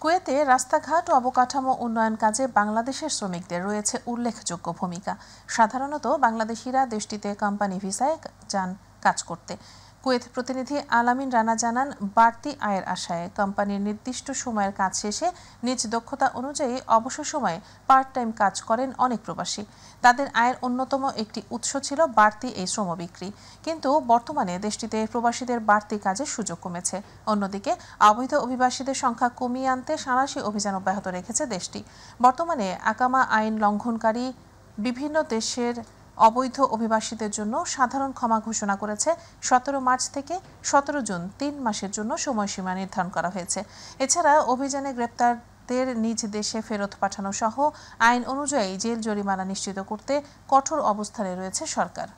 কুয়েতে রাস্তাঘাট ও অবকাঠামো উন্নয়ন কাজে বাংলাদেশের শ্রমিকদের রয়েছে উল্লেখযোগ্য ভূমিকা। সাধারণত বাংলাদেশিরা দেশটিতে কোম্পানি ভিসায় যান কাজ করতে। কুয়েত প্রতিনিধি আলামিন রানা জানান, বাড়তি আয়ের আশায় কোম্পানির নির্দিষ্ট সময়ের কাজ শেষে নিজ দক্ষতা অনুযায়ী অবসর সময়ে পার্ট টাইম কাজ করেন অনেক প্রবাসী। তাদের আয়ের অন্যতম একটি উৎস ছিল বাড়তি এই শ্রম বিক্রি। কিন্তু বর্তমানে দেশটিতে প্রবাসীদের বাড়তি কাজের সুযোগ কমেছে। অন্যদিকে অবৈধ অভিবাসীদের সংখ্যা কমিয়ে আনতে সাঁড়াশি অভিযান অব্যাহত রেখেছে দেশটি। বর্তমানে আকামা আইন লঙ্ঘনকারী বিভিন্ন দেশের অবৈধ অভিবাসীদের জন্য সাধারণ ক্ষমা ঘোষণা করেছে। 17 মার্চ থেকে 17 জুন 3 মাসের জন্য সময়সীমা নির্ধারণ করা হয়েছে। এছাড়া অভিযানে গ্রেপ্তারদের নিজ দেশে ফেরত পাঠানো সহ আইন অনুযায়ী জেল জরিমানা নিশ্চিত করতে কঠোর অবস্থানে রয়েছে সরকার।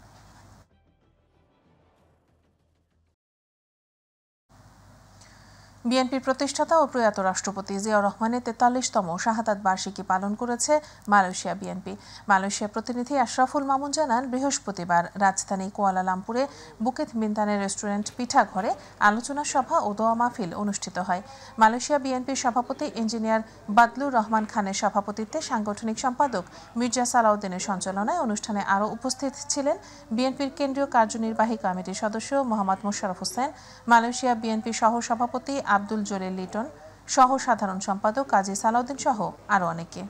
বিএনপির প্রতিষ্ঠাতা ও প্রয়াত রাষ্ট্রপতি জিয়াউর রহমানের 43তম শাহাদাত বার্ষিকী পালন করেছে মালয়েশিয়া বিএনপি। মালয়েশিয়া প্রতিনিধি আশরাফুল মামুন জানান, বৃহস্পতিবার রাজধানী কুয়ালালামপুরে বুকেত বিন্তানের রেস্টুরেন্ট পিঠাঘরে আলোচনা সভা ও দোয়া মাহফিল অনুষ্ঠিত হয়। মালয়েশিয়া বিএনপির সভাপতি ইঞ্জিনিয়ার বাদলুর রহমান খানের সভাপতিত্বে সাংগঠনিক সম্পাদক মির্জা সালাউদ্দিনের সঞ্চালনায় অনুষ্ঠানে আরও উপস্থিত ছিলেন বিএনপির কেন্দ্রীয় কার্যনির্বাহী কমিটির সদস্য মোহাম্মদ মোশাররফ হোসেন, মালয়েশিয়া বিএনপির সহ সভাপতি আব্দুল জলিল লিটন, সহ সাধারণ সম্পাদক কাজী সালাউদ্দিন সহ আরও অনেকে।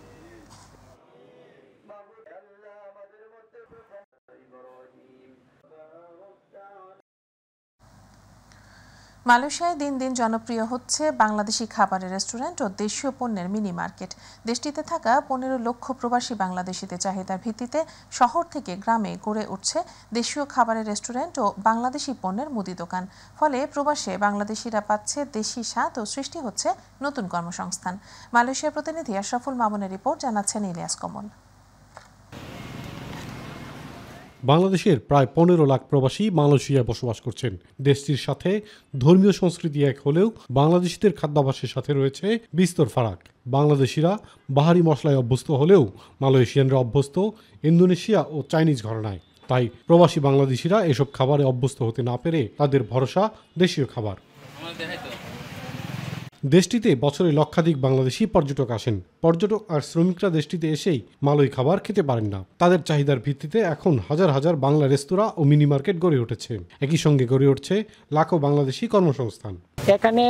মালয়েশিয়ায় দিন দিন জনপ্রিয় হচ্ছে বাংলাদেশি খাবারের রেস্টুরেন্ট ও দেশীয় পণ্যের মিনি মার্কেট। দেশটিতে থাকা 15 লক্ষ প্রবাসী বাংলাদেশিদের চাহিদার ভিত্তিতে শহর থেকে গ্রামে গড়ে উঠছে দেশীয় খাবারের রেস্টুরেন্ট ও বাংলাদেশি পণ্যের মুদি দোকান। ফলে প্রবাসে বাংলাদেশিরা পাচ্ছে দেশি স্বাদ ও সৃষ্টি হচ্ছে নতুন কর্মসংস্থান। মালয়েশিয়ার প্রতিনিধি আশরাফুল মামুনের রিপোর্ট, জানাচ্ছেন ইলিয়াস কমল। বাংলাদেশের প্রায় 15 লাখ প্রবাসী মালয়েশিয়ায় বসবাস করছেন। দেশটির সাথে ধর্মীয় সংস্কৃতি এক হলেও বাংলাদেশিদের খাদ্যাভ্যাসের সাথে রয়েছে বিস্তর ফারাক। বাংলাদেশিরা বাহারি মশলায় অভ্যস্ত হলেও মালয়েশিয়ানরা অভ্যস্ত ইন্দোনেশিয়া ও চাইনিজ ঘরানায়। তাই প্রবাসী বাংলাদেশিরা এসব খাবারে অভ্যস্ত হতে না পেরে তাদের ভরসা দেশীয় খাবার। দেশটিতে বছরে লক্ষাধিক বাংলাদেশি পর্যটক আসেন। পর্যটক আর শ্রমিকরা দেশটিতে এসেই মালয় খাবার খেতে পারেন না। তাদের চাহিদার ভিত্তিতে এখন হাজার হাজার বাংলা রেস্তোরাঁ ও মিনি মার্কেট গড়ে উঠেছে। একই সঙ্গে গড়ে উঠছে লাখো বাংলাদেশি কর্মসংস্থান। এখানে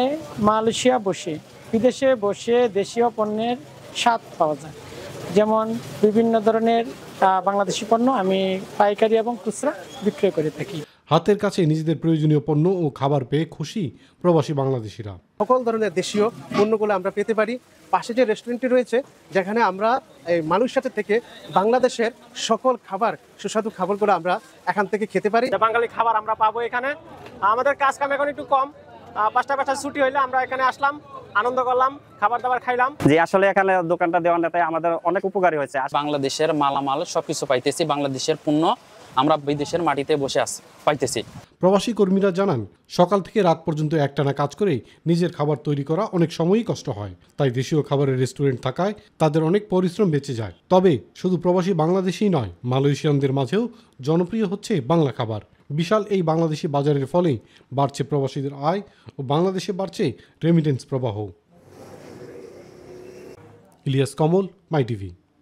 মালয়েশিয়া বসে বিদেশে বসে দেশীয় পণ্যের স্বাদ পাওয়া যায়। যেমন বিভিন্ন ধরনের বাংলাদেশি পণ্য আমি পাইকারি এবং খুচরা বিক্রয় করে থাকি। হাতের কাছে নিজেদের প্রয়োজনীয় পণ্য ও খাবার পেয়ে খুশি প্রবাসী বাংলাদেশিরা। সকল ধরনের দেশীয় পণ্যগুলো আমরা পেতে পারি। পাশে যে রেস্টুরেন্টটি রয়েছে, যেখানে আমরা এই মালয়েশিয়া থেকে বাংলাদেশের সকল খাবার, সুস্বাদু খাবারগুলো আমরা এখান থেকে খেতে পারি। বাঙালি খাবার আমরা পাবো এখানে। আমাদের কাজ কাম এখন একটু কম, 5টা ছুটি হইলে আমরা এখানে আসলাম, আনন্দ করলাম, খাবার দাবার খাইলাম। যে আসলে এখানে দোকানটা দেওয়ার নেতায় আমাদের অনেক উপকারী হয়েছে। বাংলাদেশের মালামাল সবকিছু পাইতেছি, বাংলাদেশের পণ্য আমরা বিদেশের মাটিতে বসে পাইতেছি। প্রবাসী কর্মীরা জানান, সকাল থেকে রাত পর্যন্ত একটানা কাজ করে নিজের খাবার তৈরি করা অনেক সময়ই কষ্ট হয়। তাই দেশীয় খাবারের রেস্টুরেন্ট থাকায় তাদের অনেক পরিশ্রম বেঁচে যায়। তবে শুধু প্রবাসী বাংলাদেশই নয়, মালয়েশিয়ানদের মাঝেও জনপ্রিয় হচ্ছে বাংলা খাবার। বিশাল এই বাংলাদেশি বাজারের ফলে বাড়ছে প্রবাসীদের আয় ও বাংলাদেশে বাড়ছে রেমিটেন্স প্রবাহ। ইলিয়াস কমল, মাই টিভি।